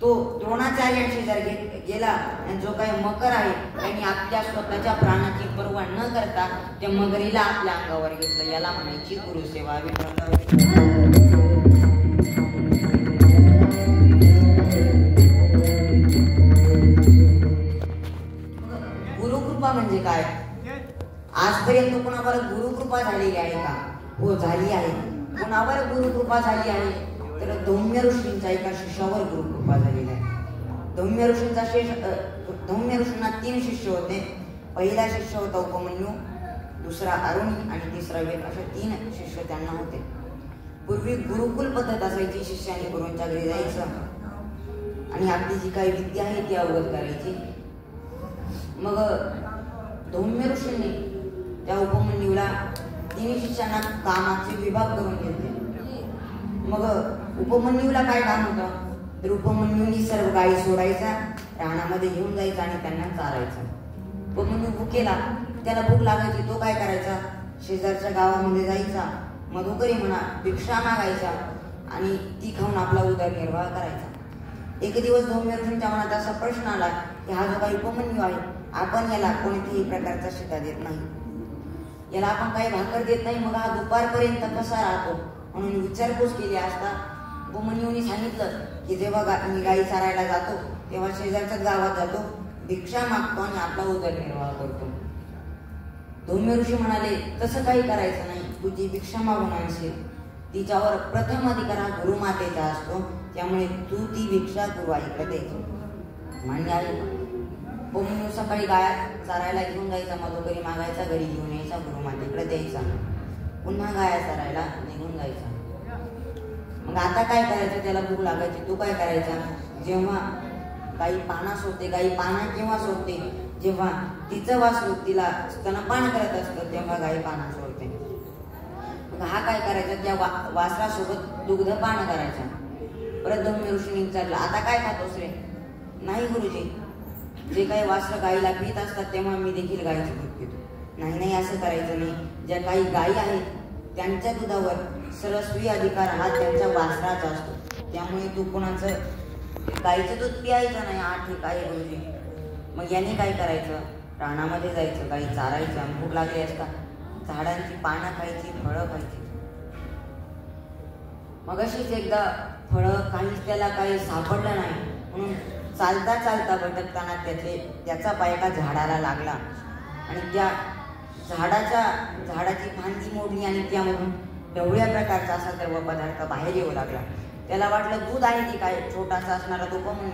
तो द्रोणाचार्यांशी जर गेला आणि जो काही मकर आहे त्यांनी आपल्या स्वतःच्या प्राणाची पर्वा न करता त्या मगरीला आपल्या अंगावर घेतलं, याला म्हणायची गुरुसेवा. गुरुकृपा म्हणजे काय? आजपर्यंत कोणावर गुरुकृपा झालेली आहे का? हो, झाली आहे. कोणावर गुरुकृपा झाली आहे तर धौम्य ऋषींच्या एका शिष्यावर गुरुकृपा झालेली आहे. धौम्य ऋषींना 3 शिष्य होते. पहिला शिष्य होता उपमन्यू, दुसरा अरुणी आणि तिसरा वेद, असे 3 शिष्य त्यांना होते. पूर्वी गुरुकुल पद्धत असायची. शिष्याने गुरूंच्या घरी जायचं आणि आपली जी काही विद्या आहे ती अवगत करायची. मग धौम्य ऋषींनी त्या उपमन्यूला 3 शिष्यांना कामाचे विभाग करून घेतले. मग उपमन्यूला काय काम होतं तर उपमन्यूनी सर्व गायी सोडायचा, रानामध्ये घेऊन जायचा आणि त्यांना चारायचा. उपमन्यू भुकेला, त्याला भूक लागायची, तो काय करायचा, शेजारच्या गावामध्ये जायचा, मधुकरी म्हणा भिक्षा मागायचा आणि ती खाऊन आपला उदरनिर्वाह करायचा. एक दिवस धौम्य ऋषींच्या मनात असा प्रश्न आला की हा जो काही उपमन्यू आहे, आपण याला कोणत्याही प्रकारचा शिटा देत नाही, याला आपण काही भाकर देत नाही, मग हा दुपारपर्यंत कसा राहतो म्हणून विचारपूस केली असता उपमन्यूनी सांगितलं की जेव्हा मी गाई चारायला जातो तेव्हा शेजारच्याच गावात जातो, भिक्षा मागतो आणि आपला उदरनिर्वाह करतो. धौम्य ऋषी म्हणाले तसं काही करायचं नाही, तू जी भिक्षा मागून आणशील तिच्यावर प्रथम अधिकार हा गुरुमातेचा असतो, त्यामुळे तू ती भिक्षा गुरुआईकडे द्यायची. मान्य आहे. उपमन्यू सकाळी गाय चारायला घेऊन जायचा, मधुकरी मागायचा, घरी घेऊन यायचा, गुरुमातेकडे द्यायचा, पुन्हा गाया चारायला निघून जायचा. मग आता काय करायचं, त्याला भूक लागायची, तो काय करायचा, जेव्हा गाई पाना सोडते, गाई पाना केव्हा सोडते, जेव्हा तिचं वासरू तिला स्तनपान करत असतं तेव्हा गाई पाना सोडते. मग हा काय करायचा, त्या वासरासोबत दुग्धपान करायचा. परत धौम्य ऋषींनी विचारलं आता काय खातोस रे? नाही गुरुजी, जे काही वासरं गाईला पीत असतात तेव्हा मी देखील गाईचं दूध पितो. नाही, असं करायचं नाही. ज्या काही गायी आहेत त्यांच्या दुधावर सर्वस्वी अधिकार हा त्यांच्या वासराचा असतो, त्यामुळे तू कोणाचं गाईचं दूध पियायचं नाही. हा ठीक आहे गुरुजी. मग याने काय करायचं, रानामध्ये जायचं, गाई चारायचं, भूक लागली असता झाडांची पानं खायची, फळं खायची. मग अशीच एकदा फळं काहीच त्याला काही सापडलं नाही म्हणून चालता चालता भटकताना त्याचा पाय एका झाडाला लागला आणि त्या झाडाची फांदी मोडली आणि त्यामधून ढवळ्या प्रकारचा असा द्रव पदार्थ बाहेर येऊ लागला. त्याला वाटलं दूध आहे की काय, छोटासा असणारा तो उपमन्यू,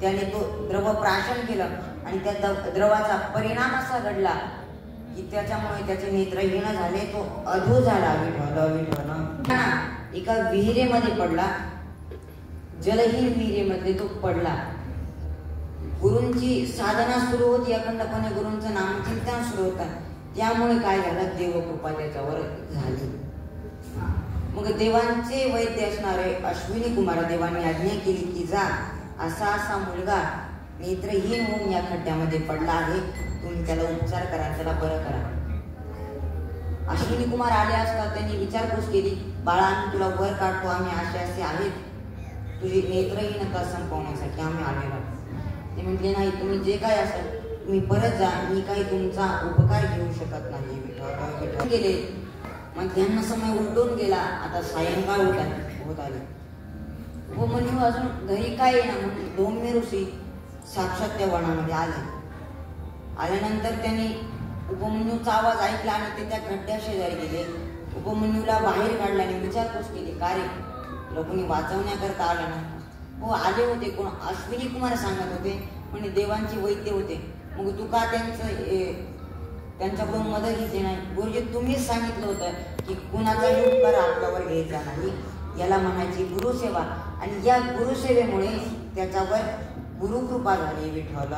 त्याने तो द्रव प्राशन केलं आणि त्या द्रवाचा परिणाम असा घडला की त्याच्यामुळे त्याचे नेत्रहीन झाले, तो अधू झाला. एका विहिरेमध्ये पडला, जलहीन विहिरेमध्ये तो पडला. गुरूंची साधना सुरू होती, अखंडपणे गुरूंचं नामचिंतन सुरू होतं, त्यामुळे काय झालं, देवकृपा त्याच्यावर झाली. मग देवांचे वैद्य असणारे अश्विनी कुमार देवांनी आज्ञा केली की जा, असा मुलगा नेत्रहीन होऊन या खड्ड्यामध्ये पडला आहे, तुम्ही त्याला उपचार करा, त्याला बरं करा. अश्विनी कुमार आले असता त्यांनी विचारपूस केली, बाळा आम्ही तुला वर काढतो, आम्ही असे आहे तुझी नेत्रहीनता संपवण्यासाठी आम्ही आलेलो. ते म्हटले नाही, तुम्ही जे काय असेल तुम्ही परत जा, मी काही तुमचा उपकार घेऊ शकत नाही. गेले. मध्यान्ह समय उलटून गेला, आता सायंकाळ होत आली. उपमन्यू अजून घरी काय येणार म्हणून धौम्य ऋषी साक्षात त्या वनामध्ये आल्यानंतर त्यांनी उपमन्यूचा आवाज ऐकला आणि ते त्या खड्ड्या शेजारी गेले. उपमन्यूला बाहेर काढला आणि विचारपूस केली, का रे, लोकांनी वाचवण्याकरता आलं ना? हो आले होते. कोण? अश्विनी कुमार सांगत होते, म्हणजे देवांचे वैद्य होते. मग तू का त्यांच्याकडून मदत घेतली नाही? गुरुजी तुम्हीच सांगितलं होतं की कुणाचाही उपकार आपल्यावर घ्यायचा नाही, याला म्हणायची गुरुसेवा, आणि या गुरुसेवेमुळे त्याच्यावर गुरुकृपा झाली. विठ्ठल